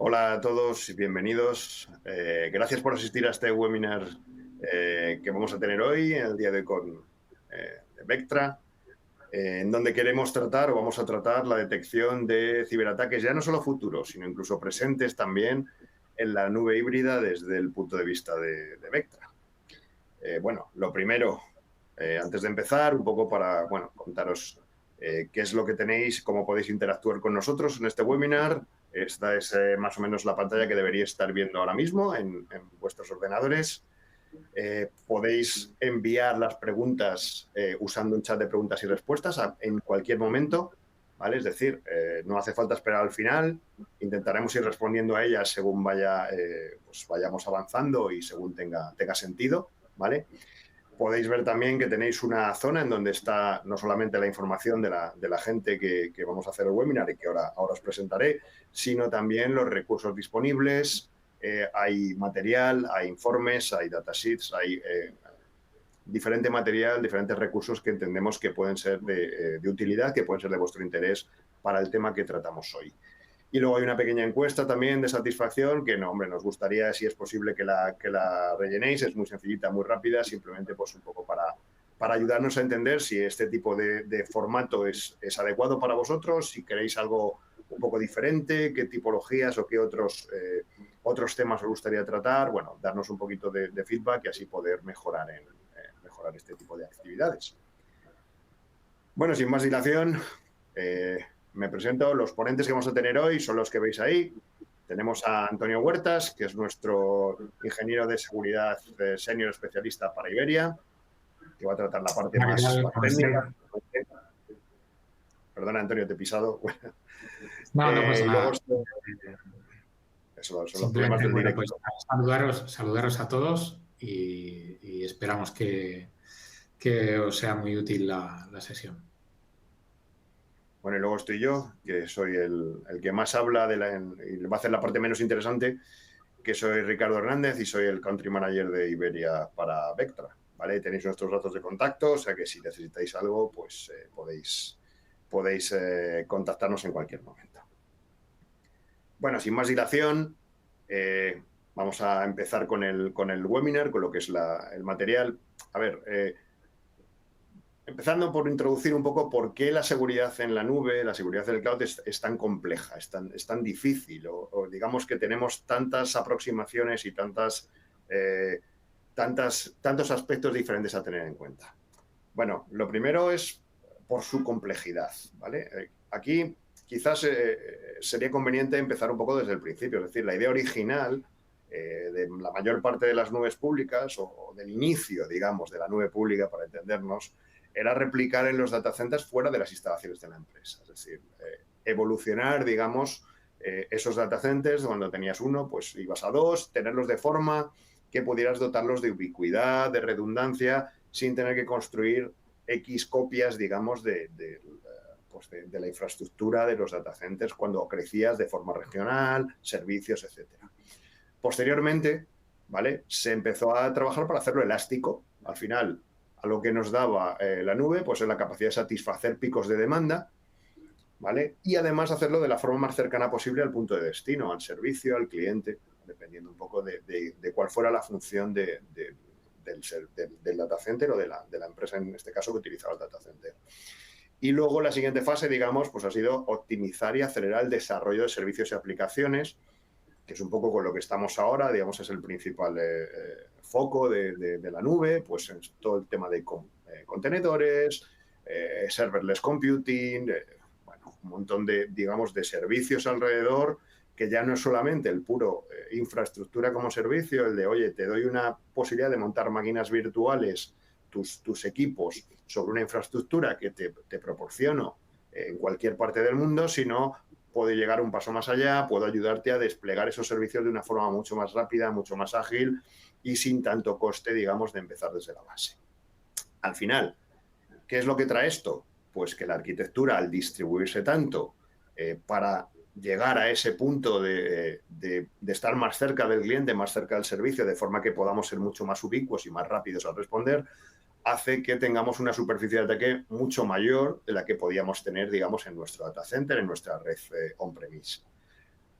Hola a todos y bienvenidos. Gracias por asistir a este webinar que vamos a tener hoy, en el día de hoy con Vectra, en donde queremos tratar o vamos a tratar la detección de ciberataques ya no solo futuros, sino incluso presentes también en la nube híbrida desde el punto de vista de Vectra. Bueno, lo primero, antes de empezar, un poco para contaros qué es lo que tenéis, cómo podéis interactuar con nosotros en este webinar. Esta es más o menos la pantalla que deberíais estar viendo ahora mismo en vuestros ordenadores. Podéis enviar las preguntas usando un chat de preguntas y respuestas en cualquier momento, ¿vale? Es decir, no hace falta esperar al final. Intentaremos ir respondiendo a ellas según vayamos avanzando y según tenga sentido, ¿vale? Podéis ver también que tenéis una zona en donde está no solamente la información de la gente que vamos a hacer el webinar y que ahora os presentaré, sino también los recursos disponibles. Hay material, hay informes, hay datasheets, hay diferente material, diferentes recursos que entendemos que pueden ser de utilidad, que pueden ser de vuestro interés para el tema que tratamos hoy. Y luego hay una pequeña encuesta también de satisfacción que, no, hombre, nos gustaría, si es posible, que la rellenéis. Es muy sencillita, muy rápida, simplemente pues un poco para ayudarnos a entender si este tipo de formato es adecuado para vosotros, si queréis algo un poco diferente, qué tipologías o qué otros temas os gustaría tratar. Bueno, darnos un poquito de feedback y así poder mejorar este tipo de actividades. Bueno, sin más dilación, me presento. Los ponentes que vamos a tener hoy son los que veis ahí. Tenemos a Antonio Huertas, que es nuestro ingeniero de seguridad senior especialista para Iberia, que va a tratar la parte más técnica. Perdona, Antonio, te he pisado. No, no pasa Y luego nada. son los problemas Simplemente, del bueno, directo. pues saludaros a todos y esperamos que os sea muy útil la sesión. Bueno, y luego estoy yo, que soy el que más habla y va a hacer la parte menos interesante, que soy Ricardo Hernández y soy el Country Manager de Iberia para Vectra, ¿vale? Tenéis nuestros datos de contacto, o sea que si necesitáis algo, pues podéis contactarnos en cualquier momento. Bueno, sin más dilación, vamos a empezar con el webinar, con lo que es el material. A ver, empezando por introducir un poco por qué la seguridad en la nube, la seguridad del cloud es tan compleja, es tan difícil, o digamos que tenemos tantas aproximaciones y tantos aspectos diferentes a tener en cuenta. Bueno, lo primero es por su complejidad, ¿vale? Aquí quizás sería conveniente empezar un poco desde el principio, es decir, la idea original de la mayor parte de las nubes públicas o del inicio, digamos, de la nube pública, para entendernos, era replicar en los data centers fuera de las instalaciones de la empresa. Es decir, evolucionar, digamos, esos data centers, cuando tenías uno, pues ibas a dos, tenerlos de forma que pudieras dotarlos de ubicuidad, de redundancia, sin tener que construir X copias, digamos, de la infraestructura de los data centers cuando crecías de forma regional, servicios, etcétera. Posteriormente, ¿vale? Se empezó a trabajar para hacerlo elástico. Al final, a lo que nos daba la nube, pues es la capacidad de satisfacer picos de demanda, ¿vale? Y además hacerlo de la forma más cercana posible al punto de destino, al servicio, al cliente, dependiendo un poco de cuál fuera la función del data center o de la empresa, en este caso, que utilizaba el data center. Y luego la siguiente fase, digamos, pues ha sido optimizar y acelerar el desarrollo de servicios y aplicaciones, que es un poco con lo que estamos ahora, digamos, es el principal foco de la nube, pues en todo el tema de contenedores, serverless computing, bueno, un montón digamos, de servicios alrededor, que ya no es solamente el puro infraestructura como servicio, el de, oye, te doy una posibilidad de montar máquinas virtuales, tus equipos, sobre una infraestructura que te proporciono en cualquier parte del mundo, sino puedo llegar un paso más allá, puedo ayudarte a desplegar esos servicios de una forma mucho más rápida, mucho más ágil y sin tanto coste, digamos, de empezar desde la base. Al final, ¿qué es lo que trae esto? Pues que la arquitectura, al distribuirse tanto para llegar a ese punto de estar más cerca del cliente, más cerca del servicio, de forma que podamos ser mucho más ubicuos y más rápidos al responder, hace que tengamos una superficie de ataque mucho mayor de la que podíamos tener, digamos, en nuestro data center, en nuestra red on-premise.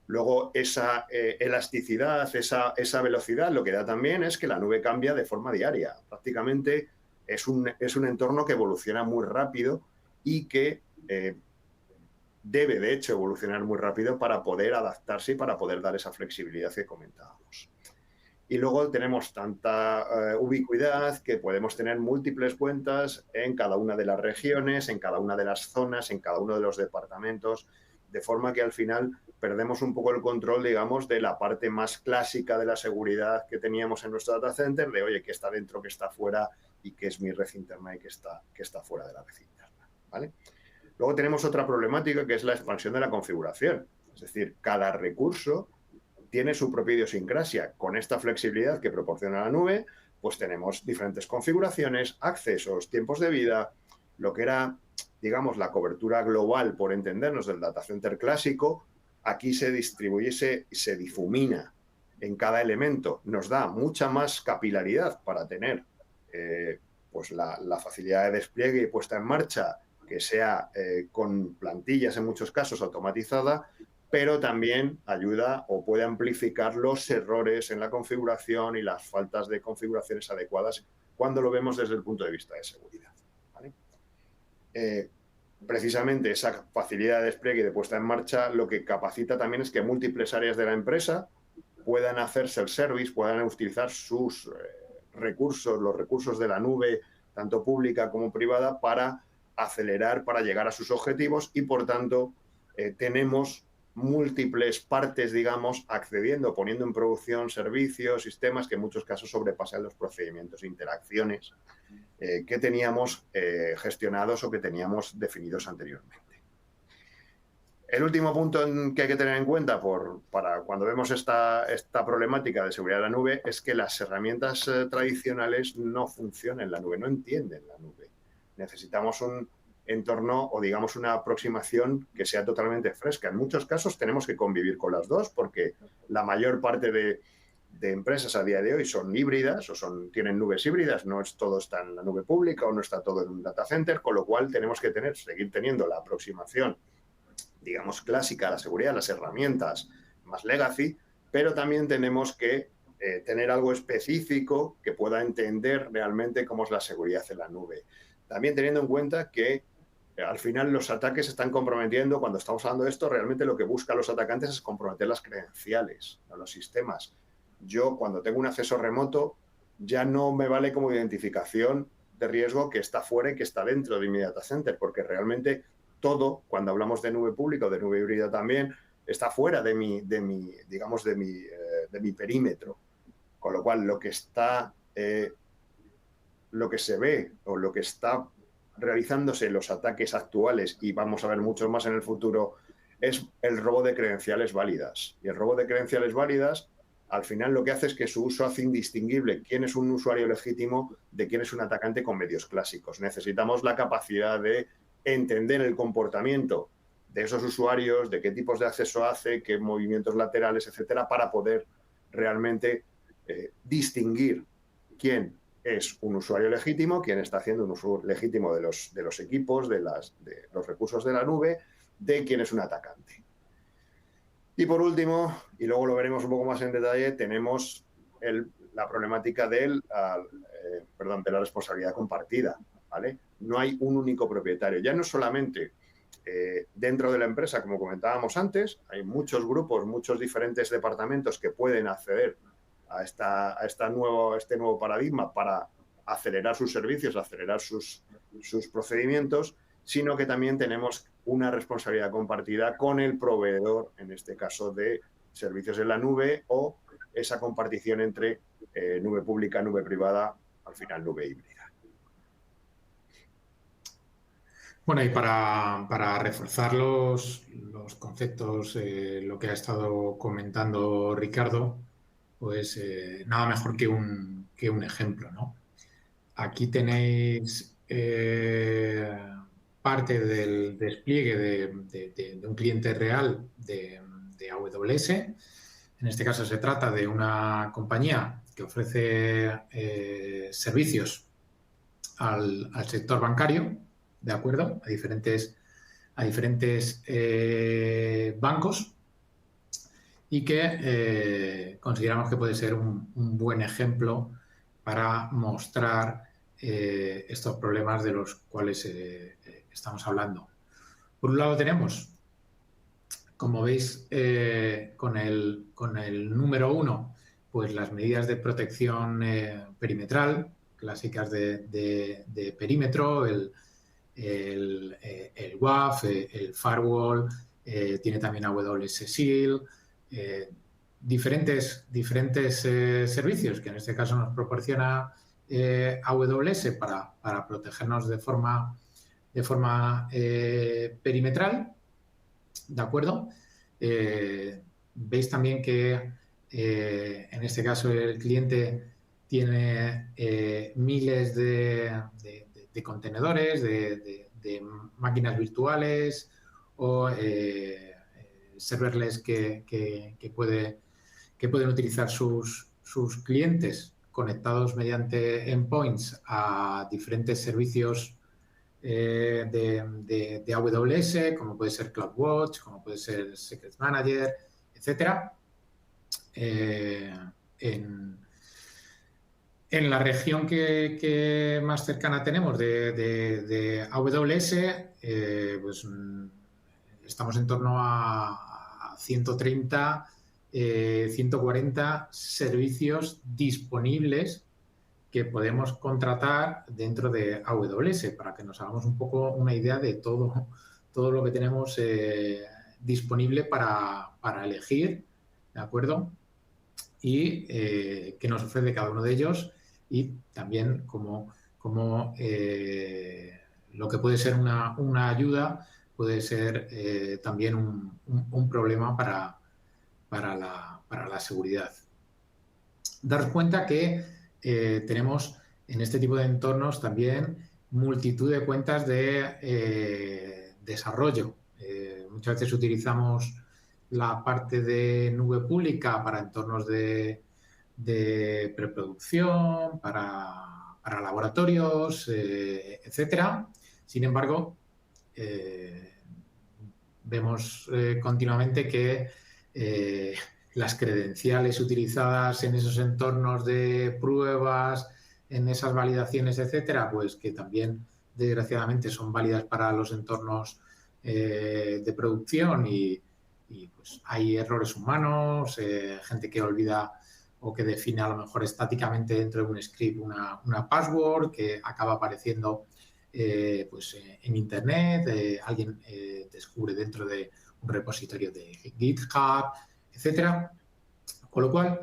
Luego, esa elasticidad, esa velocidad, lo que da también es que la nube cambia de forma diaria. Prácticamente es un entorno que evoluciona muy rápido y que debe, de hecho, evolucionar muy rápido para poder adaptarse y para poder dar esa flexibilidad que comentábamos. Y luego tenemos tanta ubicuidad que podemos tener múltiples cuentas en cada una de las regiones, en cada una de las zonas, en cada uno de los departamentos, de forma que al final perdemos un poco el control, digamos, de la parte más clásica de la seguridad que teníamos en nuestro data center, de, oye, qué está dentro, qué está fuera y qué es mi red interna y qué está fuera de la red interna, ¿vale? Luego tenemos otra problemática que es la expansión de la configuración. Es decir, cada recurso tiene su propia idiosincrasia. Con esta flexibilidad que proporciona la nube, pues tenemos diferentes configuraciones, accesos, tiempos de vida, lo que era, digamos, la cobertura global, por entendernos, del data center clásico, aquí se distribuye y se difumina en cada elemento. Nos da mucha más capilaridad para tener pues la facilidad de despliegue y puesta en marcha, que sea con plantillas en muchos casos automatizada, pero también ayuda o puede amplificar los errores en la configuración y las faltas de configuraciones adecuadas cuando lo vemos desde el punto de vista de seguridad, ¿vale? Precisamente esa facilidad de despliegue y de puesta en marcha lo que capacita también es que múltiples áreas de la empresa puedan hacer self-service, puedan utilizar sus recursos, los recursos de la nube, tanto pública como privada, para acelerar, para llegar a sus objetivos y, por tanto, tenemos múltiples partes, digamos, accediendo, poniendo en producción servicios, sistemas que en muchos casos sobrepasan los procedimientos e interacciones que teníamos gestionados o que teníamos definidos anteriormente. El último punto que hay que tener en cuenta para cuando vemos esta problemática de seguridad de la nube es que las herramientas tradicionales no funcionan en la nube, no entienden la nube. Necesitamos un entorno o, digamos, una aproximación que sea totalmente fresca. En muchos casos tenemos que convivir con las dos porque la mayor parte de empresas a día de hoy son híbridas o tienen nubes híbridas, no es todo está en la nube pública o no está todo en un data center, con lo cual tenemos que seguir teniendo la aproximación, digamos, clásica a la seguridad, las herramientas más legacy, pero también tenemos que tener algo específico que pueda entender realmente cómo es la seguridad en la nube. También teniendo en cuenta que al final los ataques se están comprometiendo, cuando estamos hablando de esto, realmente lo que buscan los atacantes es comprometer las credenciales, no los sistemas. Yo, cuando tengo un acceso remoto, ya no me vale como identificación de riesgo que está fuera y que está dentro de mi data center, porque realmente todo, cuando hablamos de nube pública o de nube híbrida también, está fuera de mi perímetro. Con lo cual, lo que se ve o lo que está realizándose en los ataques actuales, y vamos a ver muchos más en el futuro, es el robo de credenciales válidas. Y el robo de credenciales válidas, al final lo que hace es que su uso hace indistinguible quién es un usuario legítimo de quién es un atacante con medios clásicos. Necesitamos la capacidad de entender el comportamiento de esos usuarios, de qué tipos de acceso hace, qué movimientos laterales, etcétera, para poder realmente distinguir quién es un usuario legítimo, quién está haciendo un uso legítimo de los equipos, de los recursos de la nube, de quién es un atacante. Y por último, y luego lo veremos un poco más en detalle, tenemos la problemática de la responsabilidad compartida, ¿vale? No hay un único propietario. Ya no solamente dentro de la empresa, como comentábamos antes, hay muchos grupos, muchos diferentes departamentos que pueden acceder a este nuevo paradigma para acelerar sus servicios, acelerar sus procedimientos, sino que también tenemos una responsabilidad compartida con el proveedor, en este caso de servicios en la nube, o esa compartición entre nube pública, nube privada, al final nube híbrida. Bueno, y para reforzar los conceptos, lo que ha estado comentando Ricardo, pues nada mejor que un ejemplo, ¿no? Aquí tenéis parte del despliegue de un cliente real de AWS. En este caso se trata de una compañía que ofrece servicios al sector bancario, ¿de acuerdo? A diferentes bancos. y que consideramos que puede ser un buen ejemplo para mostrar estos problemas de los cuales estamos hablando. Por un lado tenemos, como veis, con el número 1, pues las medidas de protección perimetral, clásicas de perímetro, el WAF, el firewall, tiene también AWS Shield, diferentes servicios que en este caso nos proporciona AWS para protegernos de forma perimetral, ¿de acuerdo? Veis también que en este caso el cliente tiene miles de contenedores, de máquinas virtuales o serverless que pueden utilizar sus clientes conectados mediante endpoints a diferentes servicios de AWS, como puede ser CloudWatch, como puede ser Secret Manager, etcétera. En la región que más cercana tenemos de AWS, pues estamos en torno a 130, 140 servicios disponibles que podemos contratar dentro de AWS, para que nos hagamos un poco una idea de todo lo que tenemos disponible para elegir, ¿de acuerdo? Y qué nos ofrece cada uno de ellos, y también como lo que puede ser una ayuda puede ser también un problema para la seguridad. Daros cuenta que tenemos en este tipo de entornos también multitud de cuentas de desarrollo. Muchas veces utilizamos la parte de nube pública para entornos de preproducción, para laboratorios, etcétera. Sin embargo, vemos continuamente que las credenciales utilizadas en esos entornos de pruebas, en esas validaciones, etcétera, pues que también desgraciadamente son válidas para los entornos de producción, y pues hay errores humanos, gente que olvida o que define a lo mejor estáticamente dentro de un script una password que acaba apareciendo pues en Internet, alguien descubre dentro de un repositorio de GitHub, etcétera. Con lo cual,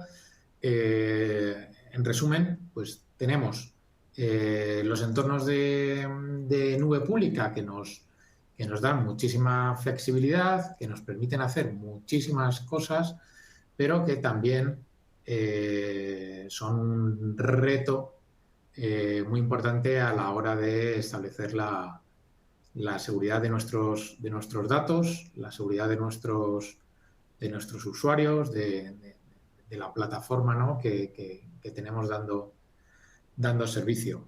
en resumen, pues tenemos los entornos de nube pública que nos dan muchísima flexibilidad, que nos permiten hacer muchísimas cosas, pero que también son un reto muy importante a la hora de establecer la seguridad de nuestros datos, la seguridad de nuestros usuarios, de la plataforma, ¿no?, que tenemos dando servicio.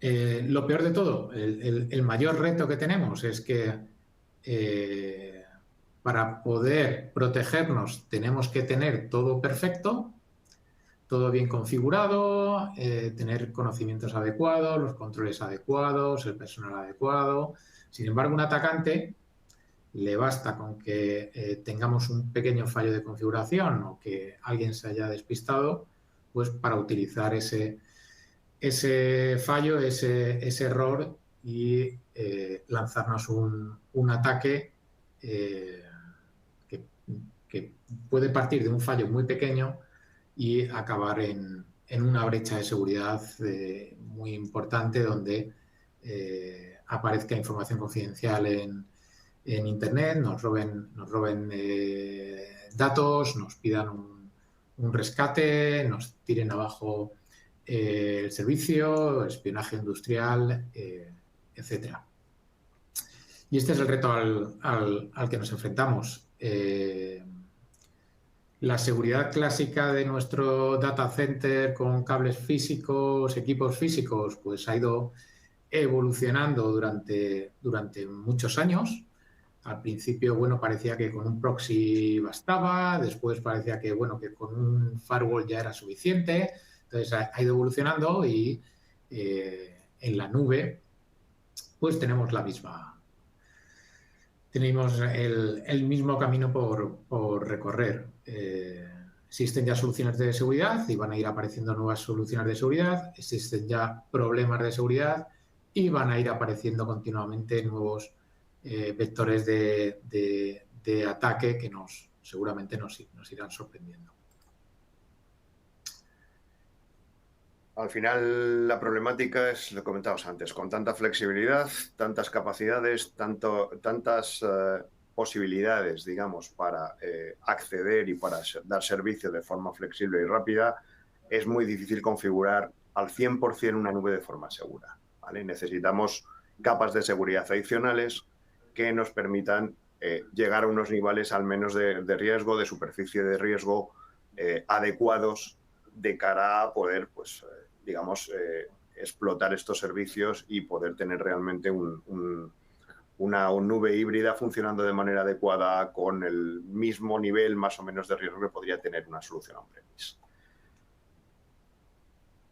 Lo peor de todo, el mayor reto que tenemos es que para poder protegernos tenemos que tener todo perfecto, todo bien configurado, tener conocimientos adecuados, los controles adecuados, el personal adecuado. Sin embargo, un atacante le basta con que tengamos un pequeño fallo de configuración o que alguien se haya despistado, pues para utilizar ese fallo, ese error, y lanzarnos un ataque que puede partir de un fallo muy pequeño y acabar en una brecha de seguridad muy importante, donde aparezca información confidencial en Internet, nos roben datos, nos pidan un rescate, nos tiren abajo el servicio, espionaje industrial, etcétera. Y este es el reto al que nos enfrentamos. La seguridad clásica de nuestro data center con cables físicos, equipos físicos, pues ha ido evolucionando durante muchos años. Al principio, bueno, parecía que con un proxy bastaba, después parecía que, bueno, que con un firewall ya era suficiente. Entonces ha ido evolucionando y en la nube, pues tenemos el mismo camino por recorrer. Existen ya soluciones de seguridad y van a ir apareciendo nuevas soluciones de seguridad. Existen ya problemas de seguridad y van a ir apareciendo continuamente nuevos vectores de ataque que seguramente nos irán sorprendiendo. Al final, la problemática es, lo comentábamos antes, con tanta flexibilidad, tantas capacidades, tantas posibilidades, digamos, para acceder y para dar servicio de forma flexible y rápida, es muy difícil configurar al 100% una nube de forma segura, ¿vale? Necesitamos capas de seguridad adicionales que nos permitan llegar a unos niveles al menos de riesgo, de superficie de riesgo adecuados de cara a poder, pues, digamos, explotar estos servicios y poder tener realmente una nube híbrida funcionando de manera adecuada con el mismo nivel más o menos de riesgo que podría tener una solución on-premise.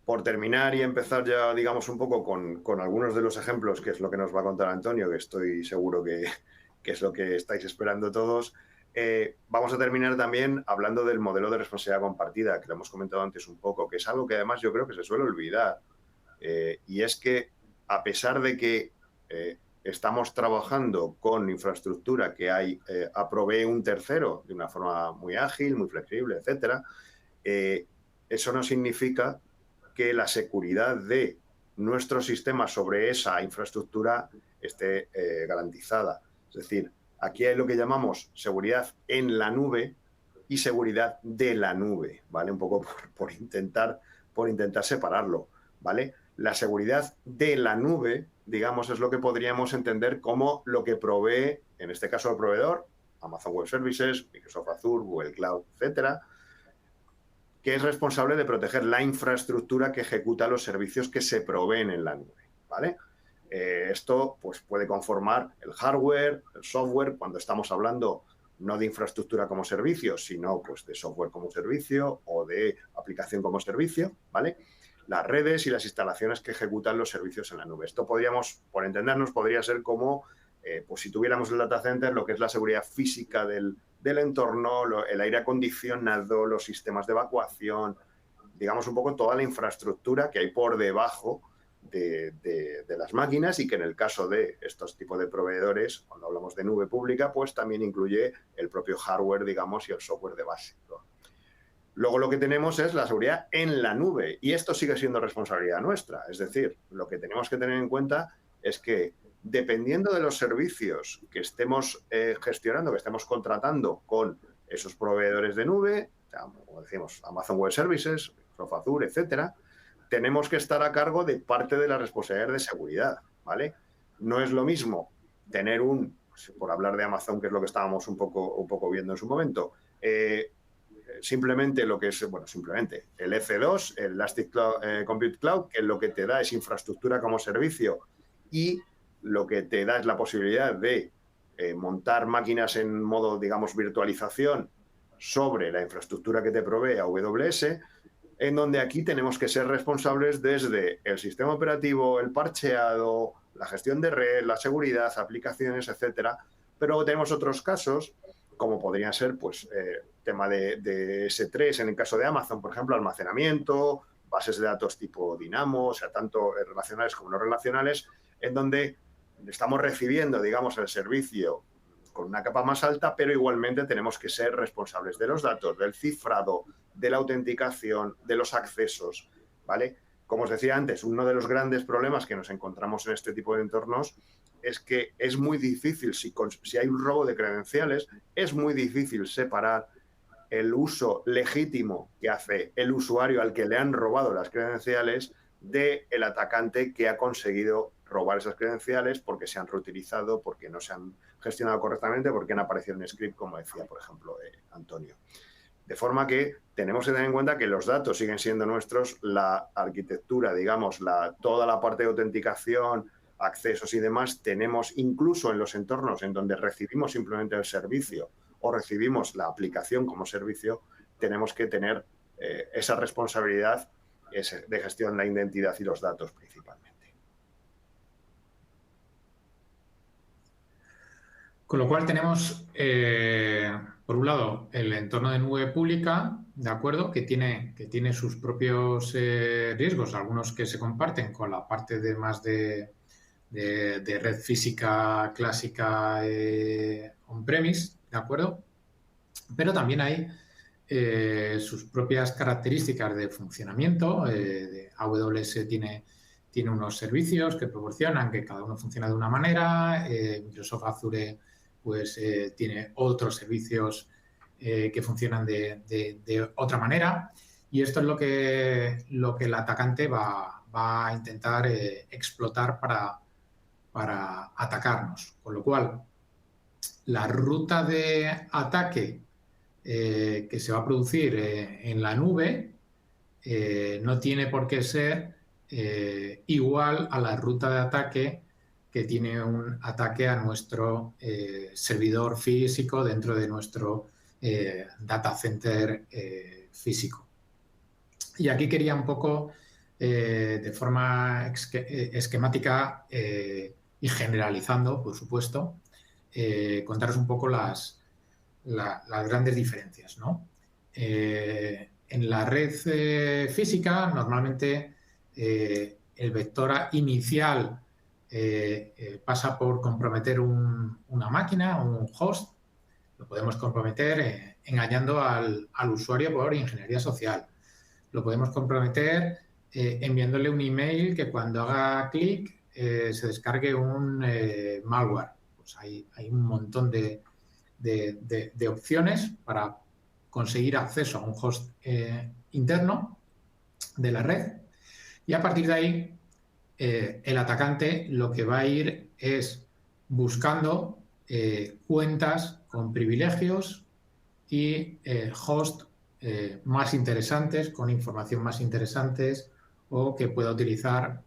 Por terminar y empezar ya, digamos, un poco con algunos de los ejemplos, que es lo que nos va a contar Antonio, que estoy seguro que es lo que estáis esperando todos. Vamos a terminar también hablando del modelo de responsabilidad compartida, que lo hemos comentado antes un poco, que es algo que además yo creo que se suele olvidar. Y es que a pesar de que estamos trabajando con infraestructura que provee un tercero de una forma muy ágil, muy flexible, etcétera, eso no significa que la seguridad de nuestro sistema sobre esa infraestructura esté garantizada. Es decir, aquí hay lo que llamamos seguridad en la nube y seguridad de la nube, ¿vale? Un poco por intentar separarlo, ¿vale? La seguridad de la nube, digamos, es lo que podríamos entender como lo que provee, en este caso el proveedor, Amazon Web Services, Microsoft Azure, Google Cloud, etcétera, que es responsable de proteger la infraestructura que ejecuta los servicios que se proveen en la nube, ¿vale? Esto pues, puede conformar el hardware, el software, cuando estamos hablando no de infraestructura como servicio, sino pues, de software como servicio o de aplicación como servicio, ¿vale? Las redes y las instalaciones que ejecutan los servicios en la nube. Esto podríamos, por entendernos, podría ser como, pues si tuviéramos el data center, lo que es la seguridad física del entorno, el aire acondicionado, los sistemas de evacuación, digamos un poco toda la infraestructura que hay por debajo de las máquinas y que en el caso de estos tipos de proveedores, cuando hablamos de nube pública, pues también incluye el propio hardware, digamos, y el software de base, ¿no? Luego lo que tenemos es la seguridad en la nube y esto sigue siendo responsabilidad nuestra. Es decir, lo que tenemos que tener en cuenta es que dependiendo de los servicios que estemos gestionando, que estemos contratando con esos proveedores de nube, como decimos, Amazon Web Services, Microsoft Azure, etcétera, tenemos que estar a cargo de parte de la responsabilidad de seguridad, ¿vale? No es lo mismo tener por hablar de Amazon, que es lo que estábamos un poco viendo en su momento, simplemente lo que es, bueno, simplemente el EC2, el Elastic Compute Cloud, que lo que te da es infraestructura como servicio y lo que te da es la posibilidad de montar máquinas en modo, digamos, virtualización sobre la infraestructura que te provee AWS, en donde aquí tenemos que ser responsables desde el sistema operativo, el parcheado, la gestión de red, la seguridad, aplicaciones, etcétera. Pero luego tenemos otros casos, como podrían ser, pues, tema de S3, en el caso de Amazon, por ejemplo, almacenamiento, bases de datos tipo Dynamo, o sea, tanto relacionales como no relacionales, en donde estamos recibiendo, digamos, el servicio con una capa más alta, pero igualmente tenemos que ser responsables de los datos, del cifrado, de la autenticación, de los accesos, ¿vale? Como os decía antes, uno de los grandes problemas que nos encontramos en este tipo de entornos es que es muy difícil, si hay un robo de credenciales, es muy difícil separar el uso legítimo que hace el usuario al que le han robado las credenciales del atacante que ha conseguido robar esas credenciales porque se han reutilizado, porque no se han gestionado correctamente, porque han aparecido en script, como decía, por ejemplo, Antonio. De forma que tenemos que tener en cuenta que los datos siguen siendo nuestros, la arquitectura, digamos, toda la parte de autenticación, accesos y demás, tenemos incluso en los entornos en donde recibimos simplemente el servicio o recibimos la aplicación como servicio, tenemos que tener esa responsabilidad de gestión de la identidad y los datos principalmente. Con lo cual tenemos, por un lado, el entorno de nube pública, ¿de acuerdo? Que tiene sus propios riesgos, algunos que se comparten con la parte de más de red física clásica on-premise, ¿de acuerdo? Pero también hay sus propias características de funcionamiento. AWS tiene unos servicios que proporcionan, que cada uno funciona de una manera. Microsoft Azure pues tiene otros servicios que funcionan de otra manera, y esto es lo que el atacante va a intentar explotar para atacarnos. Con lo cual, la ruta de ataque que se va a producir en la nube no tiene por qué ser igual a la ruta de ataque que tiene un ataque a nuestro servidor físico dentro de nuestro data center físico. Y aquí quería un poco, de forma esquemática y generalizando, por supuesto, contaros un poco las grandes diferencias, ¿no? En la red física, normalmente el vector inicial pasa por comprometer una máquina, un host. Lo podemos comprometer engañando al usuario por ingeniería social. Lo podemos comprometer enviándole un email que cuando haga clic se descargue un malware. Pues hay un montón de opciones para conseguir acceso a un host interno de la red, y a partir de ahí el atacante lo que va a ir es buscando cuentas con privilegios y hosts más interesantes, con información más interesantes, o que pueda utilizar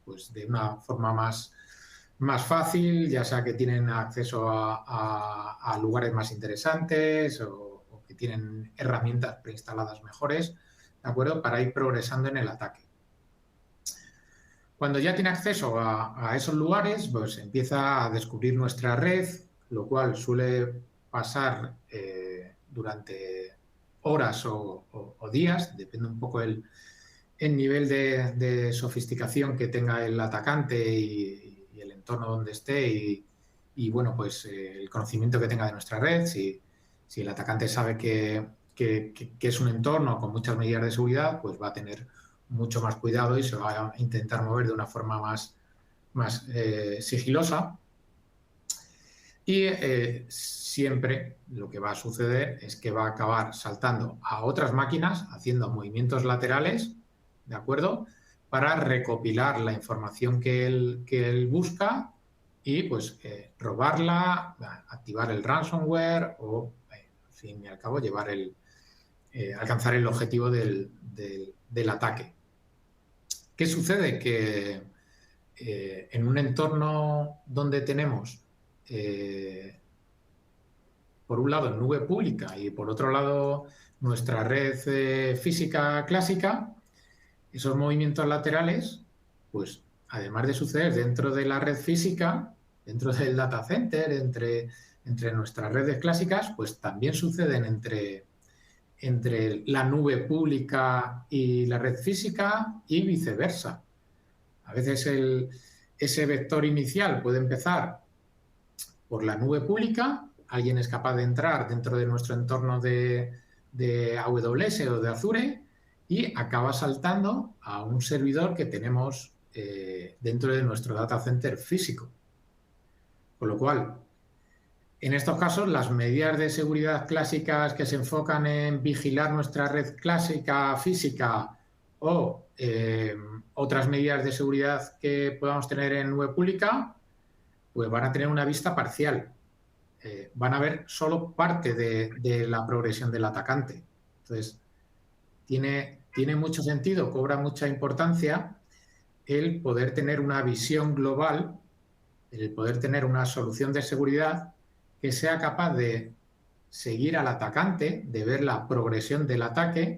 pues de una forma más fácil, ya sea que tienen acceso a lugares más interesantes o que tienen herramientas preinstaladas mejores, ¿de acuerdo? Para ir progresando en el ataque. Cuando ya tiene acceso a esos lugares, pues empieza a descubrir nuestra red, lo cual suele pasar durante horas o días, depende un poco el nivel de sofisticación que tenga el atacante y el entorno donde esté y bueno, pues el conocimiento que tenga de nuestra red. Si el atacante sabe que es un entorno con muchas medidas de seguridad, pues va a tener mucho más cuidado y se va a intentar mover de una forma más sigilosa. Y siempre lo que va a suceder es que va a acabar saltando a otras máquinas, haciendo movimientos laterales, ¿de acuerdo?, para recopilar la información que él busca y pues robarla, activar el ransomware o, al fin y al cabo, alcanzar el objetivo del ataque. ¿Qué sucede? Que en un entorno donde tenemos por un lado nube pública y por otro lado nuestra red física clásica, esos movimientos laterales, pues además de suceder dentro de la red física, dentro del data center, entre nuestras redes clásicas, pues también suceden entre la nube pública y la red física y viceversa. A veces ese vector inicial puede empezar por la nube pública, alguien es capaz de entrar dentro de nuestro entorno de AWS o de Azure y acaba saltando a un servidor que tenemos dentro de nuestro data center físico. Con lo cual, en estos casos, las medidas de seguridad clásicas que se enfocan en vigilar nuestra red clásica física o otras medidas de seguridad que podamos tener en nube pública, pues van a tener una vista parcial. Van a ver solo parte de la progresión del atacante. Entonces, tiene mucho sentido, cobra mucha importancia el poder tener una visión global, el poder tener una solución de seguridad que sea capaz de seguir al atacante, de ver la progresión del ataque,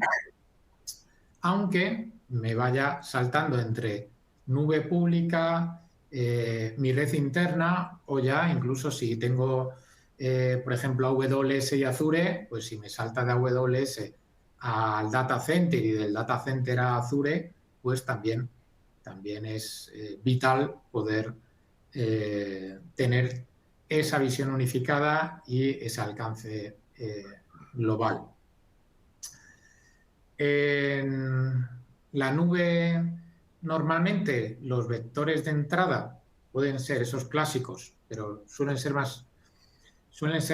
aunque me vaya saltando entre nube pública, mi red interna, o ya incluso si tengo, por ejemplo, AWS y Azure, pues si me salta de AWS al data center y del data center a Azure, pues también es vital poder tener esa visión unificada y ese alcance global. En la nube, normalmente los vectores de entrada pueden ser esos clásicos, pero suelen ser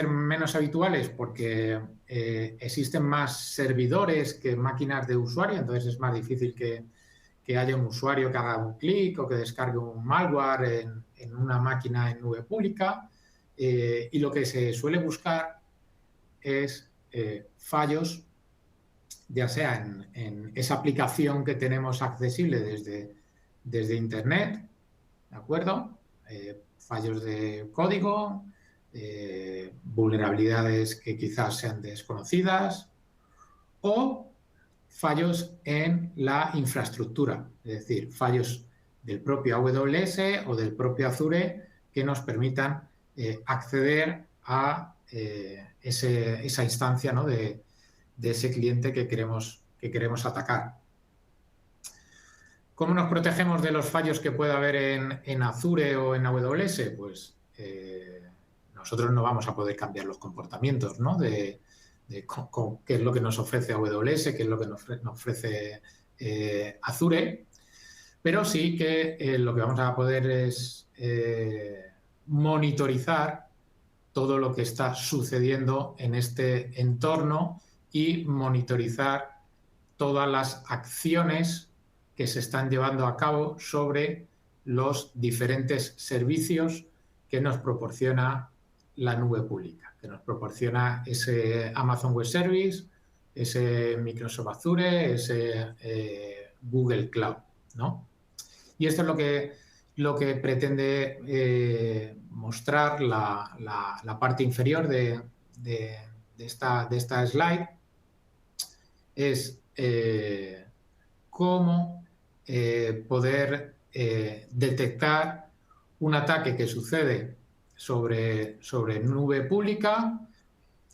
menos habituales porque existen más servidores que máquinas de usuario, entonces es más difícil que haya un usuario que haga un clic o que descargue un malware en una máquina en nube pública. Y lo que se suele buscar es fallos, ya sea en esa aplicación que tenemos accesible desde Internet, ¿de acuerdo? Fallos de código, vulnerabilidades que quizás sean desconocidas o fallos en la infraestructura, es decir, fallos del propio AWS o del propio Azure que nos permitan acceder a esa instancia, ¿no?, de ese cliente que queremos atacar. ¿Cómo nos protegemos de los fallos que pueda haber en Azure o en AWS? Pues nosotros no vamos a poder cambiar los comportamientos, ¿no?, de qué es lo que nos ofrece AWS, qué es lo que nos ofrece Azure, pero sí que lo que vamos a poder es monitorizar todo lo que está sucediendo en este entorno y monitorizar todas las acciones que se están llevando a cabo sobre los diferentes servicios que nos proporciona la nube pública, que nos proporciona ese Amazon Web Service, ese Microsoft Azure, ese Google Cloud, ¿no? Y esto es lo que pretende mostrar la parte inferior de esta slide, es cómo poder detectar un ataque que sucede sobre nube pública,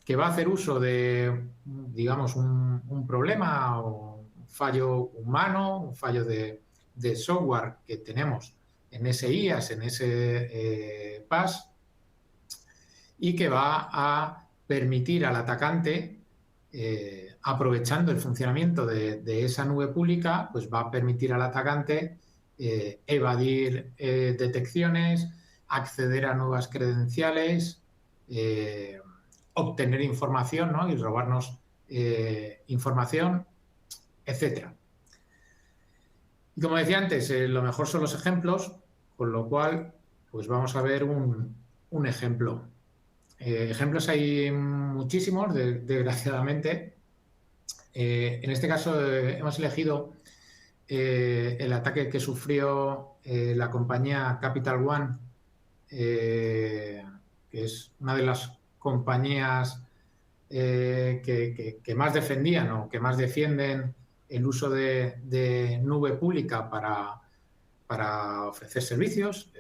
que va a hacer uso de, digamos, un problema o un fallo humano, un fallo de software que tenemos en ese IaaS, en ese PaaS, y que va a permitir al atacante, aprovechando el funcionamiento de esa nube pública, pues va a permitir al atacante evadir detecciones, acceder a nuevas credenciales, obtener información, ¿no?, y robarnos información, etcétera. Y como decía antes, lo mejor son los ejemplos, con lo cual pues vamos a ver un ejemplo. Ejemplos hay muchísimos, desgraciadamente. En este caso hemos elegido el ataque que sufrió la compañía Capital One, que es una de las compañías que más defendían o que más defienden el uso de nube pública para ofrecer servicios,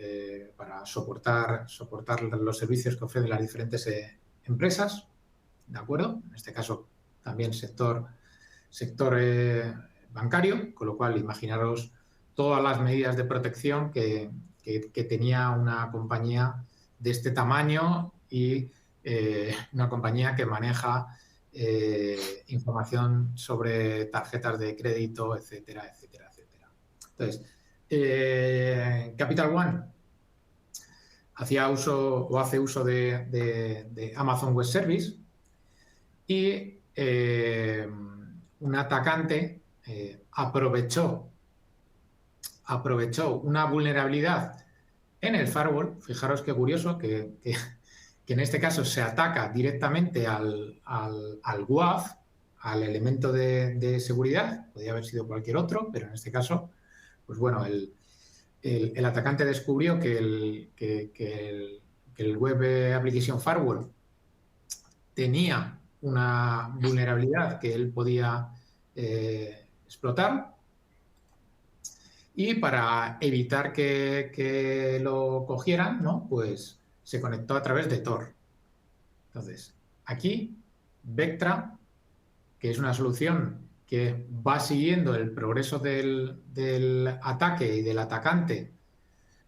para soportar los servicios que ofrecen las diferentes empresas, ¿de acuerdo? En este caso también sector bancario, con lo cual imaginaros todas las medidas de protección que tenía una compañía de este tamaño y una compañía que maneja información sobre tarjetas de crédito, etcétera, etcétera, etcétera. Entonces, Capital One hace uso de Amazon Web Service y un atacante aprovechó una vulnerabilidad en el firewall. Fijaros qué curioso que en este caso se ataca directamente al WAF, al elemento de seguridad. Podría haber sido cualquier otro, pero en este caso, pues bueno, el atacante descubrió que el Web Application Firewall tenía una vulnerabilidad que él podía explotar, y para evitar que lo cogieran, ¿no? Pues se conectó a través de Tor. Entonces, aquí Vectra, que es una solución que va siguiendo el progreso del ataque y del atacante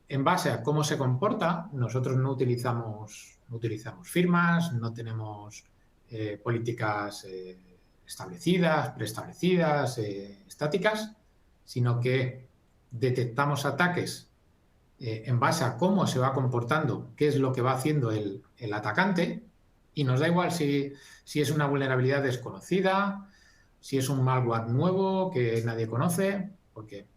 en base a cómo se comporta. Nosotros no utilizamos firmas, no tenemos políticas establecidas, preestablecidas, estáticas, sino que detectamos ataques en base a cómo se va comportando, qué es lo que va haciendo el atacante, y nos da igual si es una vulnerabilidad desconocida, si es un malware nuevo que nadie conoce, porque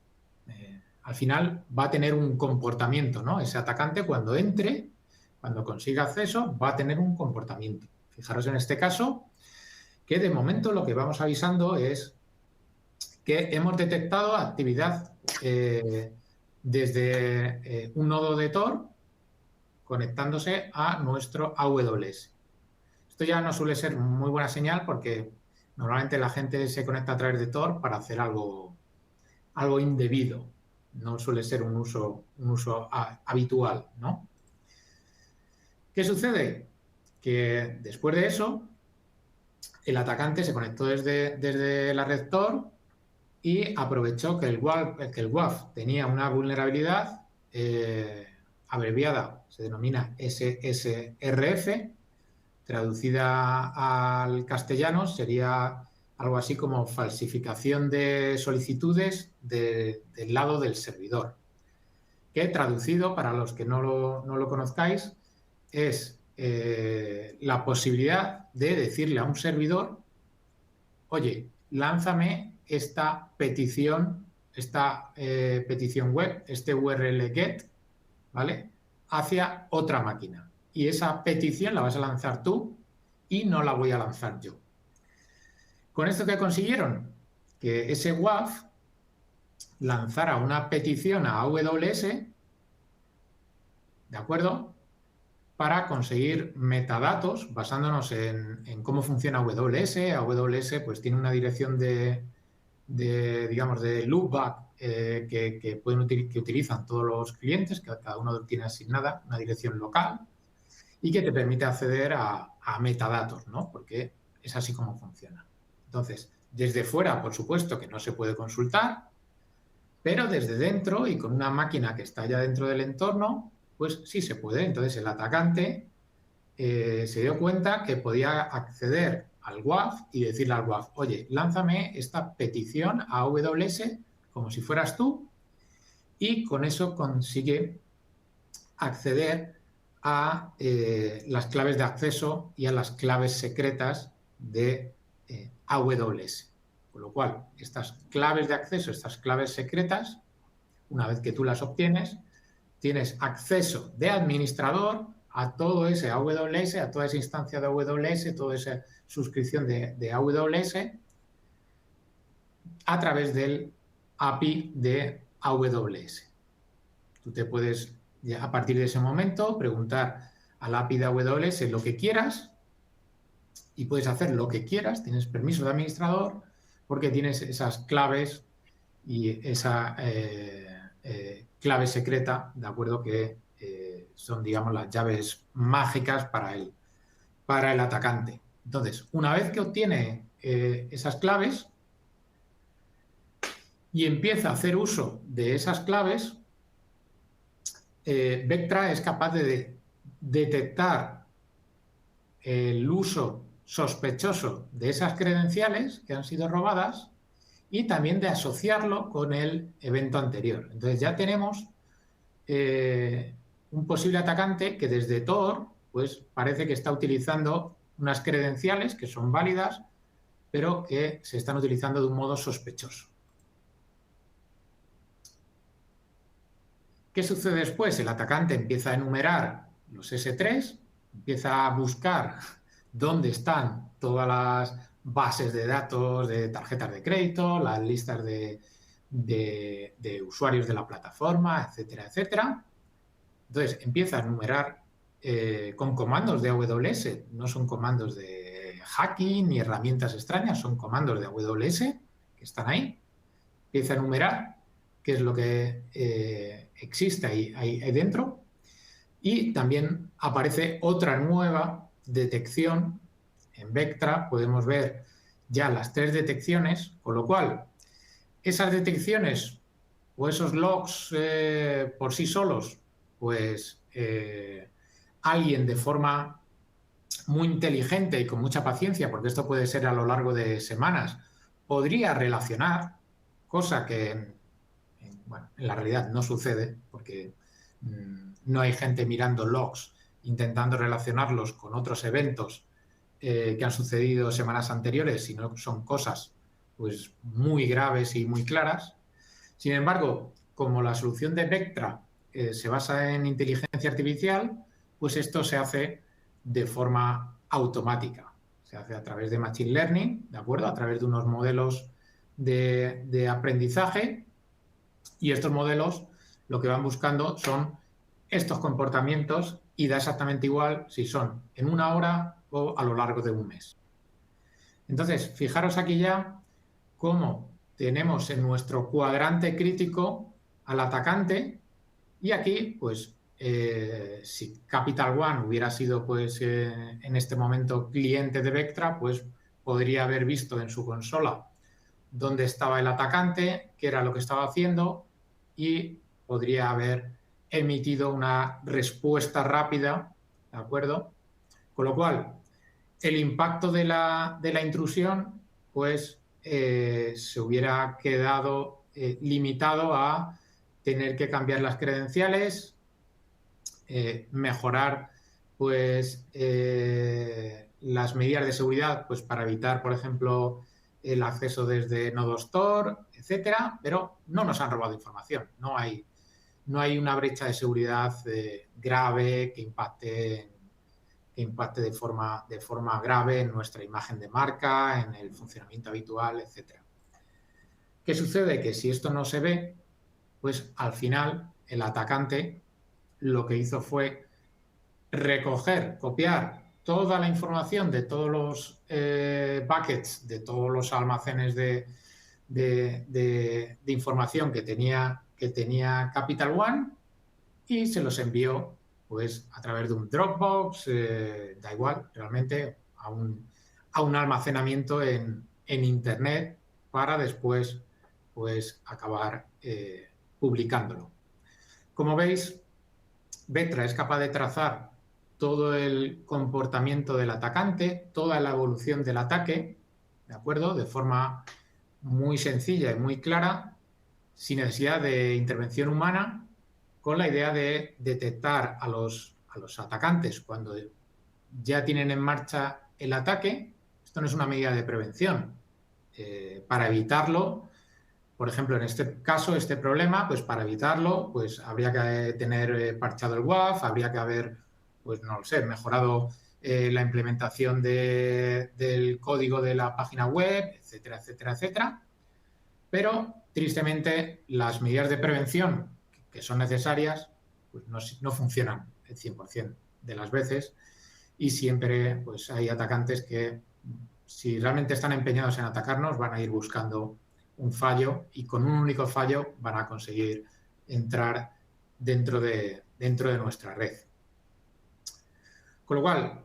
al final va a tener un comportamiento, ¿no? Ese atacante cuando entre, cuando consiga acceso, va a tener un comportamiento. Fijaros en este caso que de momento lo que vamos avisando es que hemos detectado actividad desde un nodo de Tor conectándose a nuestro AWS. Esto ya no suele ser muy buena señal porque normalmente la gente se conecta a través de Tor para hacer algo indebido. No suele ser un uso habitual, ¿no? ¿Qué sucede? Que después de eso, el atacante se conectó desde la red Tor y aprovechó que el WAF tenía una vulnerabilidad abreviada, se denomina SSRF, traducida al castellano sería algo así como falsificación de solicitudes del lado del servidor, que traducido, para los que no lo conozcáis, es la posibilidad de decirle a un servidor: oye, lánzame esta petición web, este URL GET, ¿vale?, hacia otra máquina. Y esa petición la vas a lanzar tú y no la voy a lanzar yo. ¿Con esto qué consiguieron? Que ese WAF lanzara una petición a AWS, ¿de acuerdo?, para conseguir metadatos basándonos en cómo funciona AWS. AWS pues tiene una dirección digamos, de loopback que utilizan todos los clientes, que cada uno tiene asignada una dirección local y que te permite acceder a metadatos, ¿no? Porque es así como funciona. Entonces, desde fuera, por supuesto, que no se puede consultar, pero desde dentro y con una máquina que está ya dentro del entorno, pues sí se puede. Entonces, el atacante se dio cuenta que podía acceder al WAF y decirle al WAF: oye, lánzame esta petición a AWS como si fueras tú, y con eso consigue acceder a las claves de acceso y a las claves secretas de AWS. Con lo cual, estas claves de acceso, estas claves secretas, una vez que tú las obtienes, tienes acceso de administrador a todo ese AWS, a toda esa instancia de AWS, toda esa suscripción de AWS a través del API de AWS. Tú te puedes, a partir de ese momento, preguntar al API de AWS lo que quieras y puedes hacer lo que quieras. Tienes permiso de administrador porque tienes esas claves y esa clave secreta, ¿de acuerdo?, que son, digamos, las llaves mágicas para el atacante. Entonces, una vez que obtiene esas claves y empieza a hacer uso de esas claves, Vectra es capaz de detectar el uso sospechoso de esas credenciales que han sido robadas y también de asociarlo con el evento anterior. Entonces ya tenemos un posible atacante que desde Tor pues parece que está utilizando unas credenciales que son válidas, pero que se están utilizando de un modo sospechoso. ¿Qué sucede después? El atacante empieza a enumerar los S3, empieza a buscar dónde están todas las bases de datos de tarjetas de crédito, las listas de de usuarios de la plataforma, etcétera, etcétera. Entonces empieza a enumerar con comandos de AWS, no son comandos de hacking ni herramientas extrañas, son comandos de AWS que están ahí. Empieza a enumerar qué es lo que existe ahí dentro, y también aparece otra nueva detección. En Vectra podemos ver ya las 3 detecciones, con lo cual esas detecciones o esos logs por sí solos, pues alguien de forma muy inteligente y con mucha paciencia, porque esto puede ser a lo largo de semanas, podría relacionar, cosa que en la realidad no sucede, porque no hay gente mirando logs intentando relacionarlos con otros eventos que han sucedido semanas anteriores, sino son cosas pues muy graves y muy claras. Sin embargo, como la solución de Vectra se basa en inteligencia artificial, pues esto se hace de forma automática. Se hace a través de Machine Learning, ¿de acuerdo? A través de unos modelos de aprendizaje, y estos modelos lo que van buscando son estos comportamientos, y da exactamente igual si son en 1 hora o a lo largo de un mes. Entonces, fijaros aquí ya cómo tenemos en nuestro cuadrante crítico al atacante, y aquí, pues, si Capital One hubiera sido, pues, en este momento cliente de Vectra, pues podría haber visto en su consola dónde estaba el atacante, qué era lo que estaba haciendo, y podría haber emitido una respuesta rápida, ¿de acuerdo? Con lo cual, el impacto de la intrusión, pues, se hubiera quedado limitado a tener que cambiar las credenciales, mejorar, pues, las medidas de seguridad, pues, para evitar, por ejemplo, el acceso desde Nodo Store, etcétera, pero no nos han robado información. No hay una brecha de seguridad grave que impacte de forma grave en nuestra imagen de marca, en el funcionamiento habitual, etcétera. ¿Qué sucede? Que si esto no se ve, pues al final el atacante lo que hizo fue recoger, copiar toda la información de todos los buckets, de todos los almacenes de información que tenía Capital One, y se los envió, pues, a través de un Dropbox, da igual, realmente, a un almacenamiento en Internet, para después, pues, acabar publicándolo. Como veis, Vectra es capaz de trazar todo el comportamiento del atacante, toda la evolución del ataque, ¿de acuerdo? De forma muy sencilla y muy clara, sin necesidad de intervención humana, con la idea de detectar a los atacantes cuando ya tienen en marcha el ataque. Esto no es una medida de prevención. Para evitarlo, por ejemplo, en este caso, este problema, pues para evitarlo, pues habría que tener parchado el WAF, habría que haber, pues no lo sé, mejorado la implementación del código de la página web, etcétera, etcétera, etcétera. Pero, tristemente, las medidas de prevención que son necesarias, pues no funcionan el 100% de las veces, y siempre, pues, hay atacantes que, si realmente están empeñados en atacarnos, van a ir buscando un fallo, y con un único fallo van a conseguir entrar dentro de nuestra red. Con lo cual,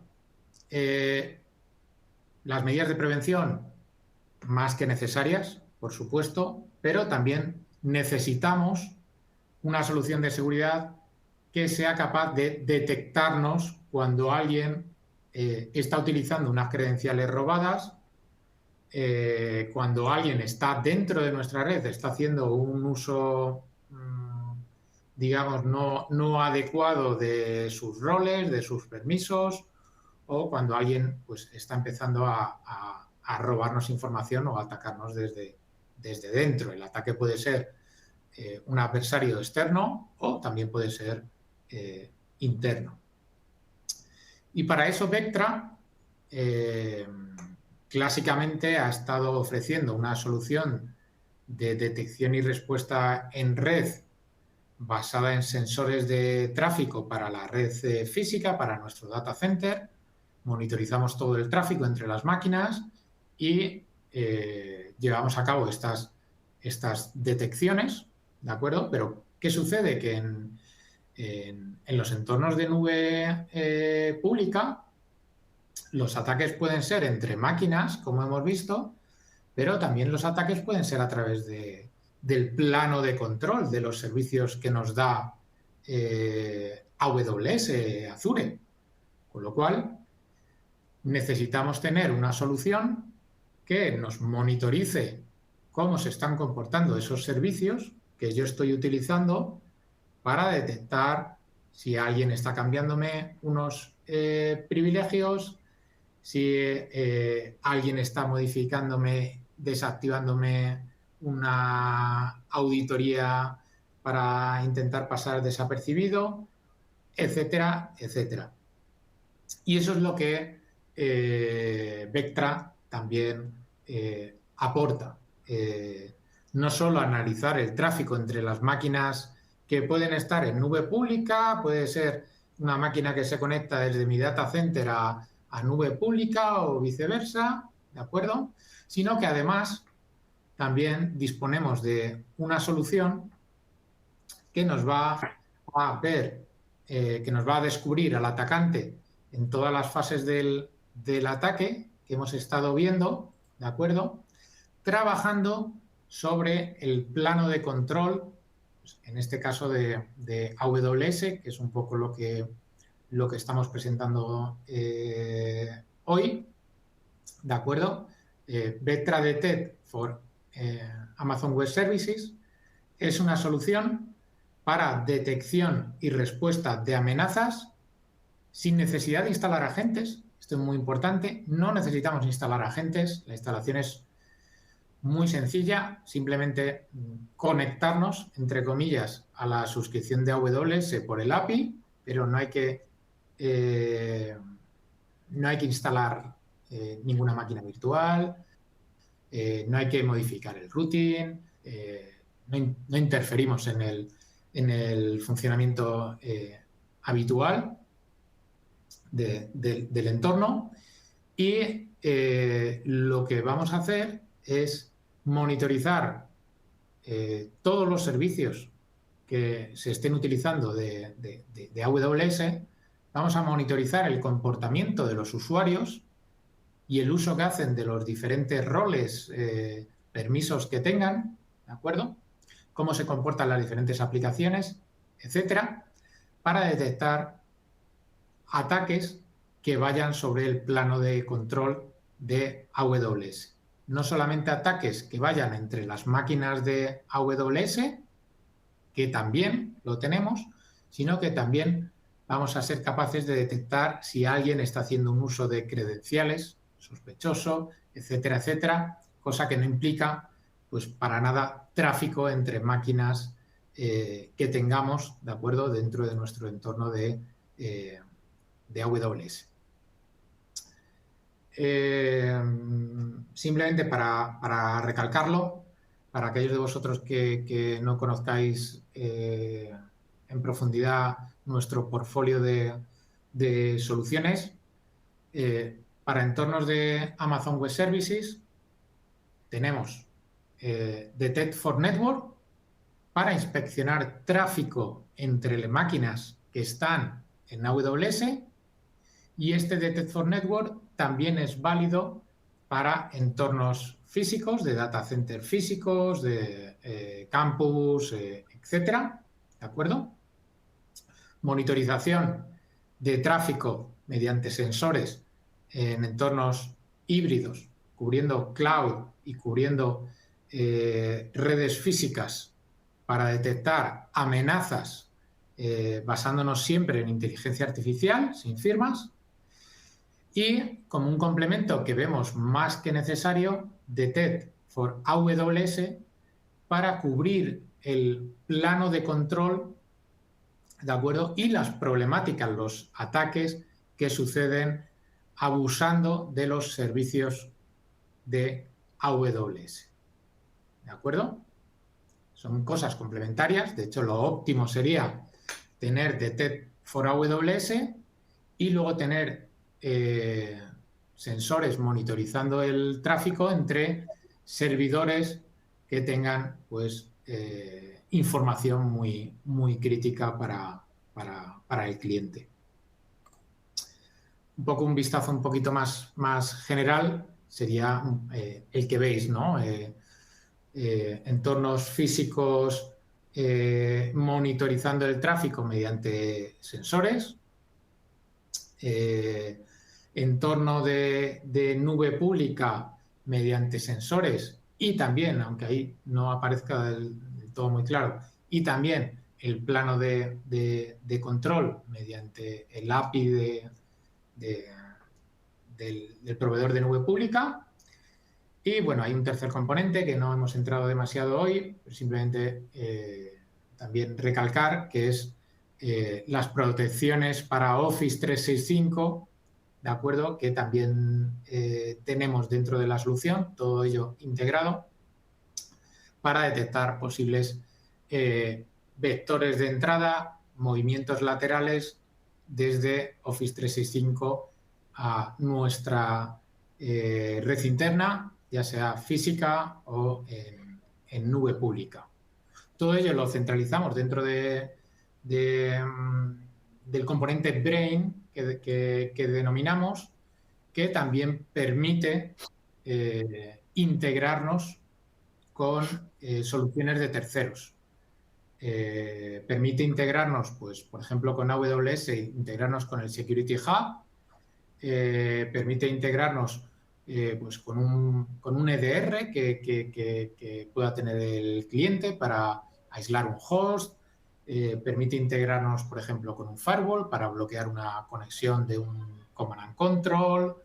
las medidas de prevención, más que necesarias, por supuesto, pero también necesitamos una solución de seguridad que sea capaz de detectarnos cuando alguien está utilizando unas credenciales robadas, cuando alguien está dentro de nuestra red, está haciendo un uso, digamos, no adecuado de sus roles, de sus permisos, o cuando alguien, pues, está empezando a robarnos información o a atacarnos desde dentro. El ataque puede ser un adversario externo, o también puede ser interno. Y para eso Vectra clásicamente ha estado ofreciendo una solución de detección y respuesta en red basada en sensores de tráfico para la red física, para nuestro data center. Monitorizamos todo el tráfico entre las máquinas y llevamos a cabo estas detecciones, ¿de acuerdo? Pero, ¿qué sucede? Que en los entornos de nube pública, los ataques pueden ser entre máquinas, como hemos visto, pero también los ataques pueden ser a través del plano de control de los servicios que nos da AWS, Azure. Con lo cual, necesitamos tener una solución que nos monitorice cómo se están comportando esos servicios que yo estoy utilizando para detectar si alguien está cambiándome unos privilegios, si alguien está modificándome, desactivándome una auditoría para intentar pasar desapercibido, etcétera, etcétera. Y eso es lo que Vectra también aporta. No solo analizar el tráfico entre las máquinas que pueden estar en nube pública, puede ser una máquina que se conecta desde mi data center a nube pública o viceversa, ¿de acuerdo? Sino que además también disponemos de una solución que nos va a ver, que nos va a descubrir al atacante en todas las fases del ataque que hemos estado viendo, ¿de acuerdo? Trabajando sobre el plano de control, en este caso de AWS, que es un poco lo que estamos presentando hoy, ¿de acuerdo? Vectra Detect for Amazon Web Services es una solución para detección y respuesta de amenazas sin necesidad de instalar agentes. Esto es muy importante. No necesitamos instalar agentes. La instalación es muy sencilla. Simplemente conectarnos, entre comillas, a la suscripción de AWS por el API, pero no hay que instalar ninguna máquina virtual, no hay que modificar el routing, no interferimos en el funcionamiento habitual del entorno, y lo que vamos a hacer es monitorizar todos los servicios que se estén utilizando de AWS. Vamos a monitorizar el comportamiento de los usuarios y el uso que hacen de los diferentes roles, permisos que tengan, ¿de acuerdo? Cómo se comportan las diferentes aplicaciones, etcétera, para detectar ataques que vayan sobre el plano de control de AWS. No solamente ataques que vayan entre las máquinas de AWS, que también lo tenemos, sino que también vamos a ser capaces de detectar si alguien está haciendo un uso de credenciales sospechoso, etcétera, etcétera, cosa que no implica, pues, para nada tráfico entre máquinas que tengamos, ¿de acuerdo?, dentro de nuestro entorno de AWS. Simplemente para recalcarlo, para aquellos de vosotros que no conozcáis en profundidad nuestro portfolio de soluciones, para entornos de Amazon Web Services tenemos Detect for Network para inspeccionar tráfico entre máquinas que están en AWS, y este Detect for Network también es válido para entornos físicos, de data center físicos, de campus, etcétera, ¿de acuerdo? Monitorización de tráfico mediante sensores en entornos híbridos, cubriendo cloud y cubriendo redes físicas para detectar amenazas, basándonos siempre en inteligencia artificial, sin firmas. Y como un complemento que vemos más que necesario, Detect for AWS para cubrir el plano de control, ¿de acuerdo?, y las problemáticas, los ataques que suceden abusando de los servicios de AWS. ¿de acuerdo? Son cosas complementarias. De hecho, lo óptimo sería tener Detect for AWS y luego tener sensores monitorizando el tráfico entre servidores que tengan pues, información muy, muy crítica para el cliente. Un poco un vistazo un poquito más general sería el que veis, ¿no? Entornos físicos monitorizando el tráfico mediante sensores, entorno de nube pública mediante sensores y también, aunque ahí no aparezca del todo muy claro, y también el plano de control mediante el API del proveedor de nube pública. Y bueno, hay un tercer componente que no hemos entrado demasiado hoy, pero simplemente también recalcar que es las protecciones para Office 365, ¿de acuerdo? Que también tenemos dentro de la solución, todo ello integrado, para detectar posibles vectores de entrada, movimientos laterales desde Office 365 a nuestra red interna, ya sea física o en nube pública. Todo ello lo centralizamos dentro del componente Brain que denominamos, que también permite integrarnos con soluciones de terceros. Permite integrarnos, pues, por ejemplo, con AWS, integrarnos con el Security Hub, permite integrarnos pues con un EDR que pueda tener el cliente para aislar un host, permite integrarnos, por ejemplo, con un firewall para bloquear una conexión de un command and control,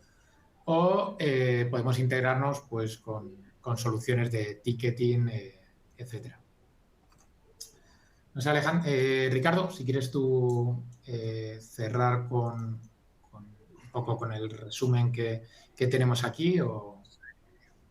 o podemos integrarnos pues con soluciones de ticketing, etcétera. No sé, Ricardo, si quieres tú cerrar un poco con el resumen que tenemos aquí.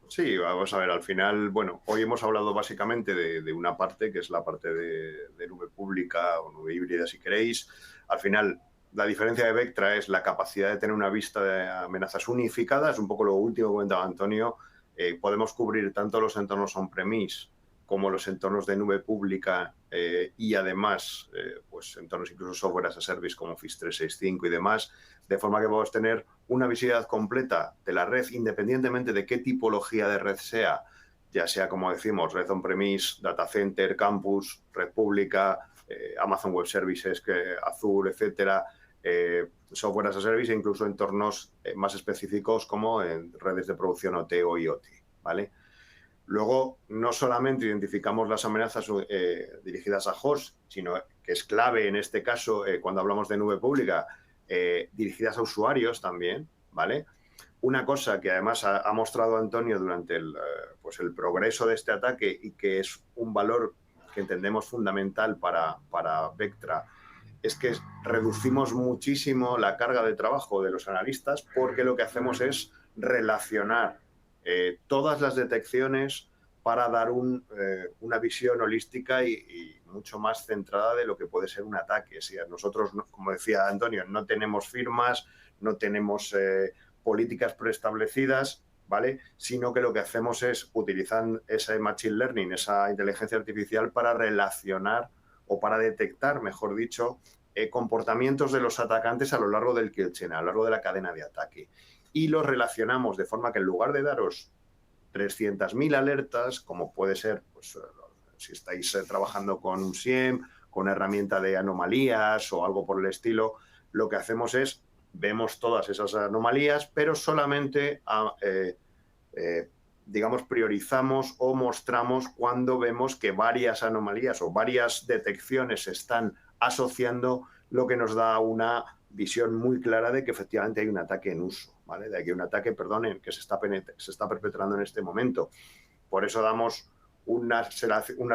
Sí, vamos a ver, al final, bueno, hoy hemos hablado básicamente de una parte que es la parte de nube pública o nube híbrida, si queréis. Al final, la diferencia de Vectra es la capacidad de tener una vista de amenazas unificadas, un poco lo último que comentaba Antonio. Podemos cubrir tanto los entornos on-premise como los entornos de nube pública y además pues entornos incluso software as a service como Office 365 y demás, de forma que podemos tener una visibilidad completa de la red independientemente de qué tipología de red sea, ya sea, como decimos, red on-premise, data center, campus, red pública, Amazon Web Services, Azure, etcétera, software as a service e incluso entornos más específicos como en redes de producción OT o IoT, ¿vale? Luego, no solamente identificamos las amenazas dirigidas a hosts, sino que es clave en este caso, cuando hablamos de nube pública, dirigidas a usuarios también, ¿vale? Una cosa que además ha mostrado Antonio durante el progreso de este ataque y que es un valor que entendemos fundamental para Vectra, es que reducimos muchísimo la carga de trabajo de los analistas porque lo que hacemos es relacionar todas las detecciones para dar una visión holística y mucho más centrada de lo que puede ser un ataque. Si nosotros, como decía Antonio, no tenemos firmas, no tenemos políticas preestablecidas, ¿vale? Sino que lo que hacemos es utilizar ese machine learning, esa inteligencia artificial para relacionar o para detectar, mejor dicho, comportamientos de los atacantes a lo largo del kill chain, a lo largo de la cadena de ataque. Y los relacionamos de forma que en lugar de daros 300.000 alertas, como puede ser, pues, si estáis trabajando con un SIEM, con una herramienta de anomalías o algo por el estilo, lo que hacemos es, vemos todas esas anomalías, pero solamente, digamos, priorizamos o mostramos cuando vemos que varias anomalías o varias detecciones se están asociando, lo que nos da una visión muy clara de que efectivamente hay un ataque en uso, ¿vale? De que hay un ataque, perdonen, que se está perpetrando en este momento. Por eso damos una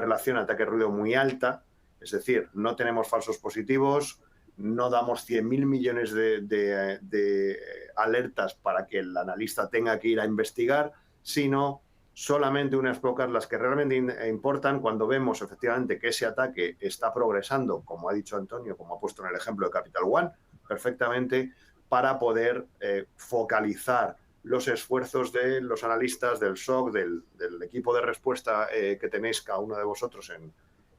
relación ataque-ruido muy alta, es decir, no tenemos falsos positivos, no damos 100.000 millones de alertas para que el analista tenga que ir a investigar, sino solamente unas pocas las que realmente importan cuando vemos efectivamente que ese ataque está progresando, como ha dicho Antonio, como ha puesto en el ejemplo de Capital One, perfectamente, para poder focalizar los esfuerzos de los analistas, del SOC, del equipo de respuesta que tenéis cada uno de vosotros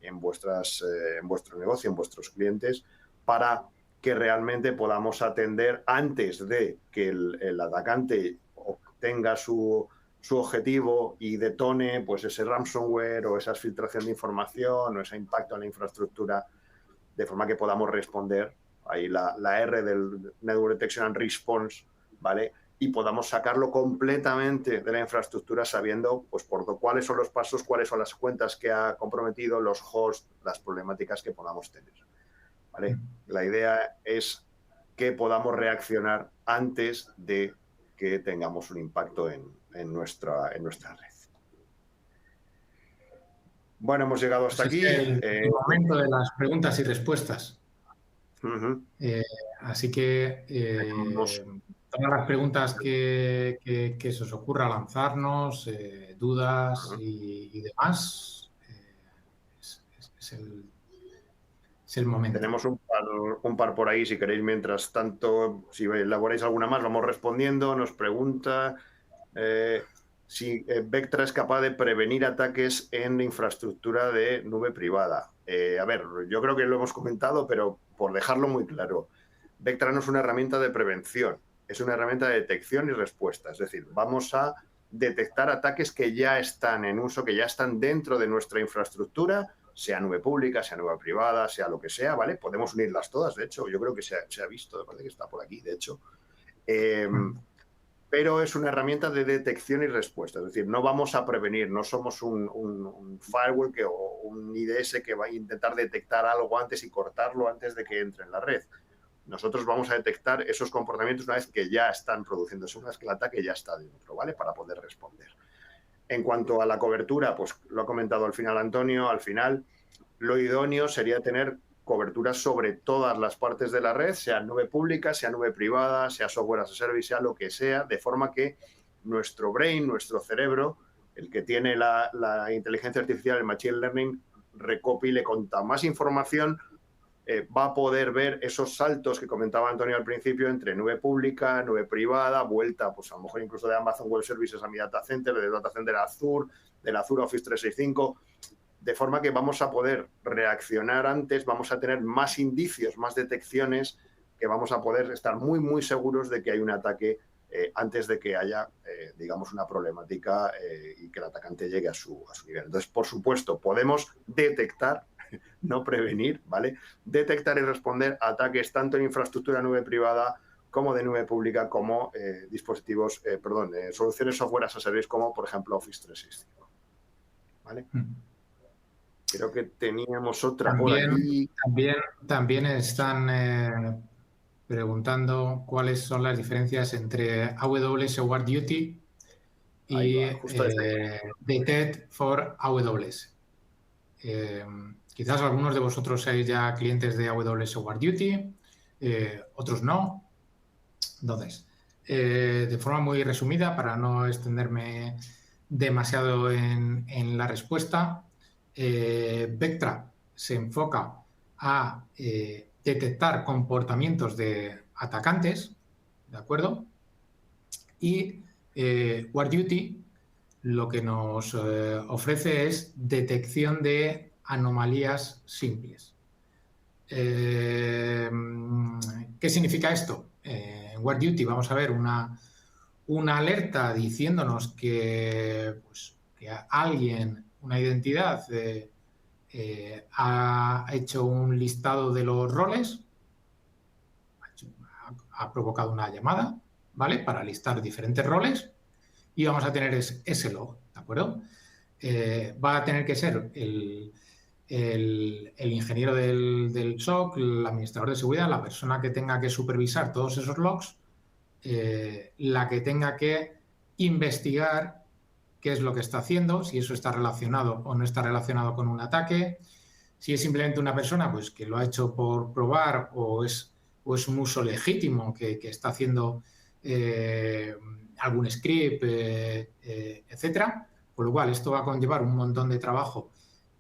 en vuestro negocio, en vuestros clientes, para que realmente podamos atender antes de que el atacante obtenga su objetivo y detone pues ese ransomware o esa filtración de información o ese impacto en la infraestructura, de forma que podamos responder, ahí la R del Network Detection and Response, ¿vale? Y podamos sacarlo completamente de la infraestructura sabiendo pues, cuáles son los pasos, cuáles son las cuentas que ha comprometido, los hosts, las problemáticas que podamos tener, ¿vale? La idea es que podamos reaccionar antes de que tengamos un impacto en nuestra red. Bueno, hemos llegado hasta aquí. El momento de las preguntas y respuestas. Así que todas las preguntas que se os ocurra lanzarnos, dudas y demás, es el momento. Tenemos un par por ahí, si queréis, mientras tanto, si elaboráis alguna más, vamos respondiendo. Nos pregunta si Vectra es capaz de prevenir ataques en infraestructura de nube privada. A ver, yo creo que lo hemos comentado, pero por dejarlo muy claro, Vectra no es una herramienta de prevención, es una herramienta de detección y respuesta. Es decir, vamos a detectar ataques que ya están en uso, que ya están dentro de nuestra infraestructura, sea nube pública, sea nube privada, sea lo que sea, ¿vale? Podemos unirlas todas, de hecho, yo creo que se ha visto, me parece que está por aquí, de hecho. Pero es una herramienta de detección y respuesta, es decir, no vamos a prevenir, no somos un firewall o un IDS que va a intentar detectar algo antes y cortarlo antes de que entre en la red. Nosotros vamos a detectar esos comportamientos una vez que ya están produciéndose, una vez que el ataque ya está dentro, ¿vale? Para poder responder. En cuanto a la cobertura, pues lo ha comentado al final Antonio, al final lo idóneo sería tener cobertura sobre todas las partes de la red, sea nube pública, sea nube privada, sea software as a service, sea lo que sea, de forma que nuestro brain, nuestro cerebro, el que tiene la inteligencia artificial, el machine learning, recopile cuanta más información, va a poder ver esos saltos que comentaba Antonio al principio entre nube pública, nube privada, vuelta, pues a lo mejor incluso de Amazon Web Services a mi data center, de data center a Azure, del Azure Office 365, de forma que vamos a poder reaccionar antes, vamos a tener más indicios, más detecciones, que vamos a poder estar muy, muy seguros de que hay un ataque antes de que haya, digamos, una problemática y que el atacante llegue a su nivel. Entonces, por supuesto, podemos detectar, no prevenir, ¿vale? Detectar y responder a ataques tanto en infraestructura nube privada como de nube pública, como dispositivos, soluciones software as a service, como por ejemplo Office 365. ¿Vale? Creo que teníamos otra por aquí. También están preguntando cuáles son las diferencias entre AWS WarDuty y Detect for AWS. Quizás algunos de vosotros seáis ya clientes de AWS WarDuty, otros no. Entonces, de forma muy resumida, para no extenderme demasiado en la respuesta, Vectra se enfoca a detectar comportamientos de atacantes, ¿de acuerdo? Y WarDuty lo que nos ofrece es detección de anomalías simples. ¿Qué significa esto? En WarDuty vamos a ver una alerta diciéndonos que alguien, una identidad, ha hecho un listado de los roles, ha provocado una llamada, ¿vale? Para listar diferentes roles y vamos a tener ese log, ¿de acuerdo? Va a tener que ser el ingeniero del SOC, el administrador de seguridad, la persona que tenga que supervisar todos esos logs, la que tenga que investigar qué es lo que está haciendo, si eso está relacionado o no está relacionado con un ataque, si es simplemente una persona pues, que lo ha hecho por probar o es un uso legítimo que está haciendo algún script, etcétera, con lo cual esto va a conllevar un montón de trabajo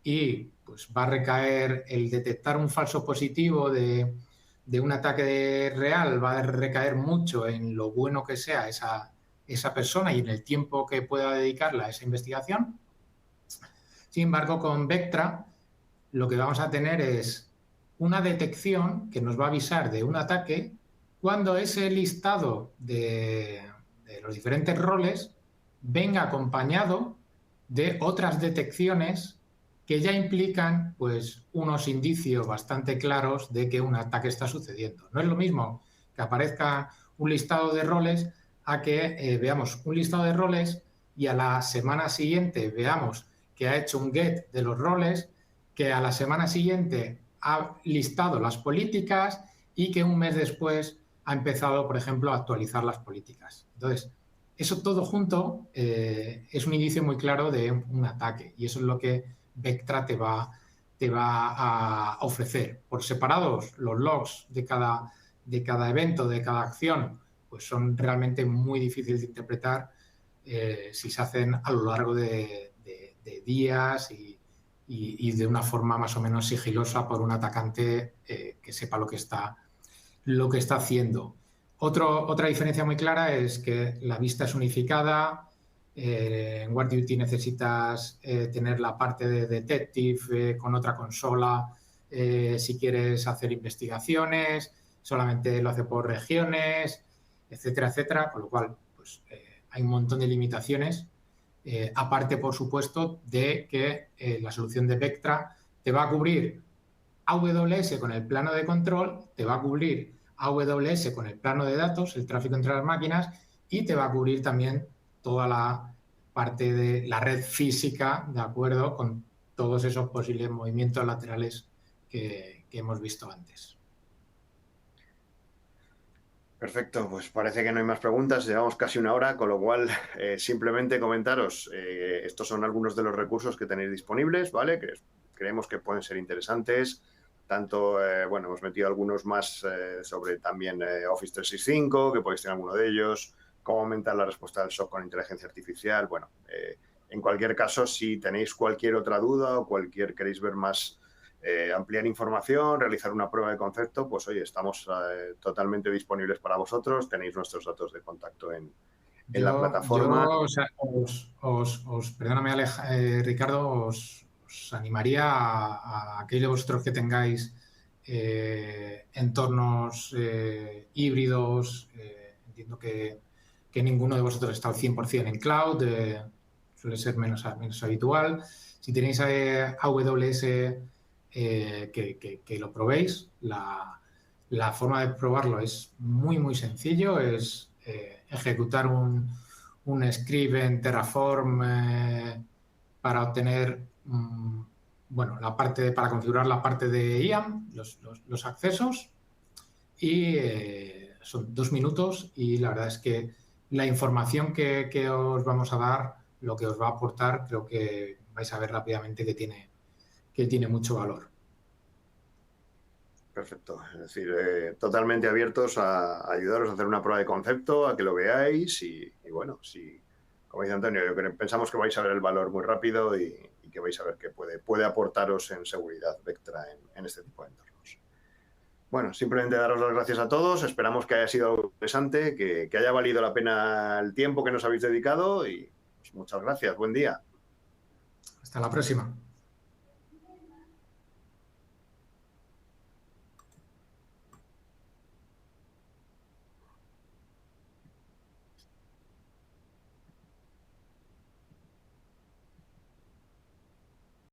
y pues va a recaer el detectar un falso positivo de un ataque real, va a recaer mucho en lo bueno que sea esa persona y en el tiempo que pueda dedicarla a esa investigación. Sin embargo, con Vectra lo que vamos a tener es una detección que nos va a avisar de un ataque cuando ese listado de los diferentes roles venga acompañado de otras detecciones que ya implican pues, unos indicios bastante claros de que un ataque está sucediendo. No es lo mismo que aparezca un listado de roles a que veamos un listado de roles y a la semana siguiente veamos que ha hecho un get de los roles, que a la semana siguiente ha listado las políticas y que un mes después ha empezado, por ejemplo, a actualizar las políticas. Entonces, eso todo junto es un indicio muy claro de un ataque y eso es lo que Vectra te va a ofrecer. Por separados, los logs de cada evento, de cada acción, pues son realmente muy difíciles de interpretar si se hacen a lo largo de días y de una forma más o menos sigilosa por un atacante que sepa lo que está haciendo. Otra diferencia muy clara es que la vista es unificada. En WarDuty necesitas tener la parte de Detective con otra consola si quieres hacer investigaciones, solamente lo hace por regiones, etcétera, etcétera, con lo cual pues, hay un montón de limitaciones. Aparte, por supuesto, de que la solución de Vectra te va a cubrir AWS con el plano de control, te va a cubrir AWS con el plano de datos, el tráfico entre las máquinas, y te va a cubrir también toda la parte de la red física, de acuerdo, con todos esos posibles movimientos laterales que hemos visto antes. Perfecto, pues parece que no hay más preguntas, llevamos casi una hora, con lo cual simplemente comentaros, estos son algunos de los recursos que tenéis disponibles, ¿vale? Que creemos que pueden ser interesantes, tanto, bueno, hemos metido algunos más sobre también Office 365, que podéis tener alguno de ellos, cómo aumentar la respuesta del SOC con inteligencia artificial, bueno, en cualquier caso, si tenéis cualquier otra duda o queréis ver más, ampliar información, realizar una prueba de concepto, pues oye, estamos totalmente disponibles para vosotros, tenéis nuestros datos de contacto en la plataforma. Yo perdóname, Ricardo, os animaría a aquellos de vosotros que tengáis entornos híbridos, entiendo que ninguno de vosotros está al 100% en cloud, suele ser menos habitual. Si tenéis AWS, que lo probéis. La forma de probarlo es muy, muy sencillo, es ejecutar un script en Terraform para obtener, bueno, para configurar la parte de IAM, los accesos, y son 2 minutos y la verdad es que la información que os vamos a dar, lo que os va a aportar, creo que vais a ver rápidamente que tiene mucho valor. Perfecto, es decir, totalmente abiertos a ayudaros a hacer una prueba de concepto, a que lo veáis y bueno, si, como dice Antonio, pensamos que vais a ver el valor muy rápido y que vais a ver que puede aportaros en seguridad Vectra en este tipo de entornos. Bueno, simplemente daros las gracias a todos, esperamos que haya sido interesante, que haya valido la pena el tiempo que nos habéis dedicado y pues, muchas gracias, buen día. Hasta la próxima.